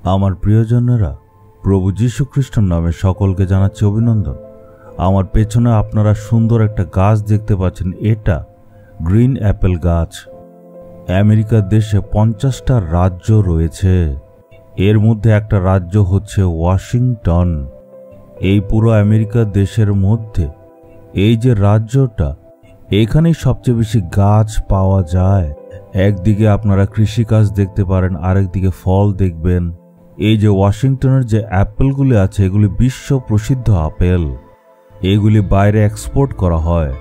আমার প্রিয়জনেরা, প্রভু যীশু খ্রিস্টের নামে সকলকে জানাচ্ছি অভিনন্দন। আমার পেছনে আপনারা সুন্দর একটা গাছ দেখতে পাচ্ছেন। এটা গ্রিন অ্যাপেল গাছ। আমেরিকা দেশে 50টা রাজ্য রয়েছে। এর মধ্যে একটা রাজ্য হচ্ছে ওয়াশিংটন। এই পুরো আমেরিকা দেশের মধ্যে এই যে রাজ্যটা, এখানেই সবচেয়ে বেশি গাছ পাওয়া যায়। একদিকে আপনারা কৃষিকাজ দেখতে পারেন, আরেকদিকে ফল দেখবেন। এই যে ওয়াশিংটনের যে অ্যাপেলগুলি আছে, এগুলি বিশ্ব প্রসিদ্ধ আপেল। এগুলি বাইরে এক্সপোর্ট করা হয়।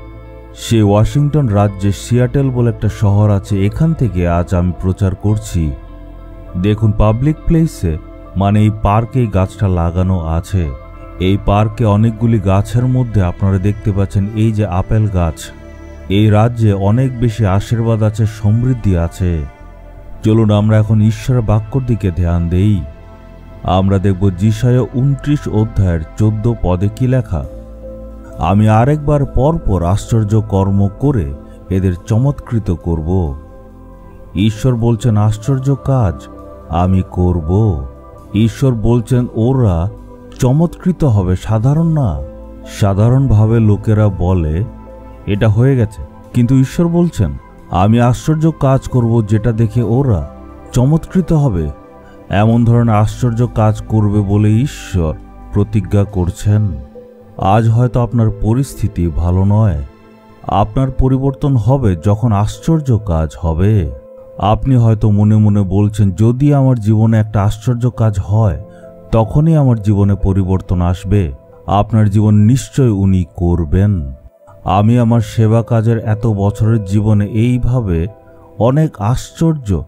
সেই ওয়াশিংটন রাজ্যে সিয়াটেল বলে একটা শহর আছে, এখান থেকে আজ আমি প্রচার করছি। দেখুন, পাবলিক প্লেসে মানে এই পার্কে এই গাছটা লাগানো আছে। এই পার্কে অনেকগুলি গাছের মধ্যে আপনারা দেখতে পাচ্ছেন এই যে আপেল গাছ। এই রাজ্যে অনেক বেশি আশীর্বাদ আছে, সমৃদ্ধি আছে। চলুন আমরা এখন ঈশ্বরের বাক্যর দিকে ধ্যান দেই। আমরা দেখব যিশায়া 29 অধ্যায়ের 14 পদে কি লেখা। আমি আরেকবার পরপর আশ্চর্য কর্ম করে এদের চমৎকৃত করব। ঈশ্বর বলছেন আশ্চর্য কাজ আমি করব। ঈশ্বর বলছেন ওরা চমৎকৃত হবে, সাধারণ না। সাধারণভাবে লোকেরা বলে এটা হয়ে গেছে, কিন্তু ঈশ্বর বলছেন আমি আশ্চর্য কাজ করব, যেটা দেখে ওরা চমৎকৃত হবে। এমন ধরনের আশ্চর্য কাজ করবে বলে ঈশ্বর প্রতিজ্ঞা করছেন। আজ হয়তো আপনার পরিস্থিতি ভালো নয়। আপনার পরিবর্তন হবে যখন আশ্চর্য কাজ হবে। আপনি হয়তো মনে মনে বলছেন যদি আমার জীবনে একটা আশ্চর্য কাজ হয় তখনই আমার জীবনে পরিবর্তন আসবে। আপনার জীবন নিশ্চয় উনি করবেন। আমি আমার সেবা কাজের এত বছরের জীবনে এইভাবে অনেক আশ্চর্য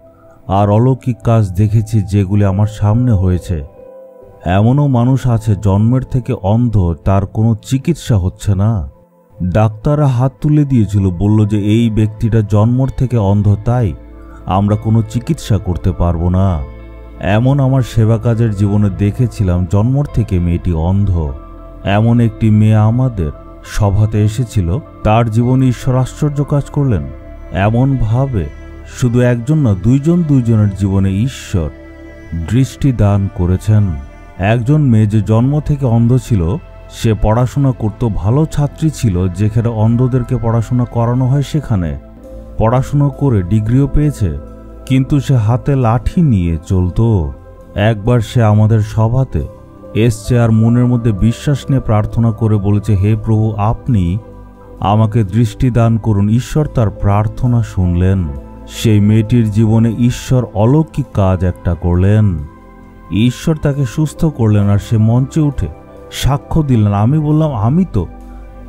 আর অলৌকিক কাজ দেখেছি যেগুলি আমার সামনে হয়েছে। এমনও মানুষ আছে জন্মের থেকে অন্ধ, তার কোনো চিকিৎসা হচ্ছে না। ডাক্তাররা হাত তুলে দিয়েছিল, বলল যে এই ব্যক্তিটা জন্মর থেকে অন্ধ, তাই আমরা কোনো চিকিৎসা করতে পারবো না। এমন আমার সেবা কাজের জীবনে দেখেছিলাম জন্মর থেকে মেয়েটি অন্ধ। এমন একটি মেয়ে আমাদের সভাতে এসেছিল, তার জীবনে ঈশ্বর আশ্চর্য কাজ করলেন। এমনভাবে শুধু একজন না, দুইজনের জীবনে ঈশ্বর দৃষ্টি দান করেছেন। একজন মেয়ে যে জন্ম থেকে অন্ধ ছিল, সে পড়াশোনা করত, ভালো ছাত্রী ছিল, যেখানে অন্ধদেরকে পড়াশোনা করানো হয় সেখানে পড়াশোনা করে ডিগ্রিও পেয়েছে, কিন্তু সে হাতে লাঠি নিয়ে চলতো। একবার সে আমাদের সভাতে এসছে আর মনের মধ্যে বিশ্বাস নিয়ে প্রার্থনা করে বলেছে, হে প্রভু, আপনি আমাকে দৃষ্টি দান করুন। ঈশ্বর তার প্রার্থনা শুনলেন। সেই মেয়েটির জীবনে ঈশ্বর অলৌকিক কাজ একটা করলেন। ঈশ্বর তাকে সুস্থ করলেন আর সে মঞ্চে উঠে সাক্ষ্য দিলেন। আমি বললাম আমি তো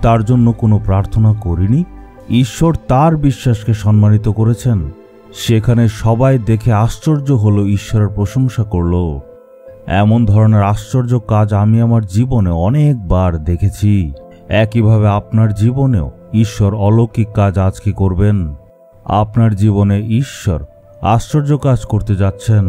তার জন্য কোনো প্রার্থনা করিনি। ঈশ্বর তার বিশ্বাসকে সম্মানিত করেছেন। সেখানে সবাই দেখে আশ্চর্য হলো, ঈশ্বরের প্রশংসা করল। এমন ধরনের আশ্চর্য কাজ আমি আমার জীবনে অনেকবার দেখেছি। একইভাবে আপনার জীবনেও ঈশ্বর অলৌকিক কাজ আজকে করবেন। আপনার জীবনে ঈশ্বর আশ্চর্য কাজ করতে যাচ্ছেন।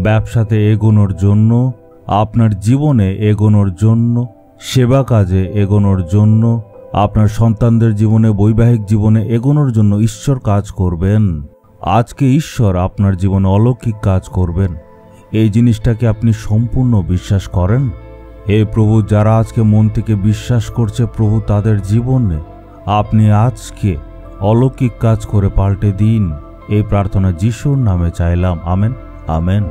ব্যবসাতে এগোনোর জন্য, আপনার জীবনে এগোনোর জন্য, সেবা কাজে এগোনোর জন্য, আপনার সন্তানদের জীবনে, বৈবাহিক জীবনে এগোনোর জন্য ঈশ্বর কাজ করবেন। আজকে ঈশ্বর আপনার জীবনে অলৌকিক কাজ করবেন। এই জিনিসটাকে আপনি সম্পূর্ণ বিশ্বাস করেন? হে প্রভু, যারা আজকে মন থেকে বিশ্বাস করছে, প্রভু তাদের জীবনে আপনি আজকে অলৌকিক কাজ করে পাল্টে দিন। এই প্রার্থনা যিশুর নামে চাইলাম। Amen, amen.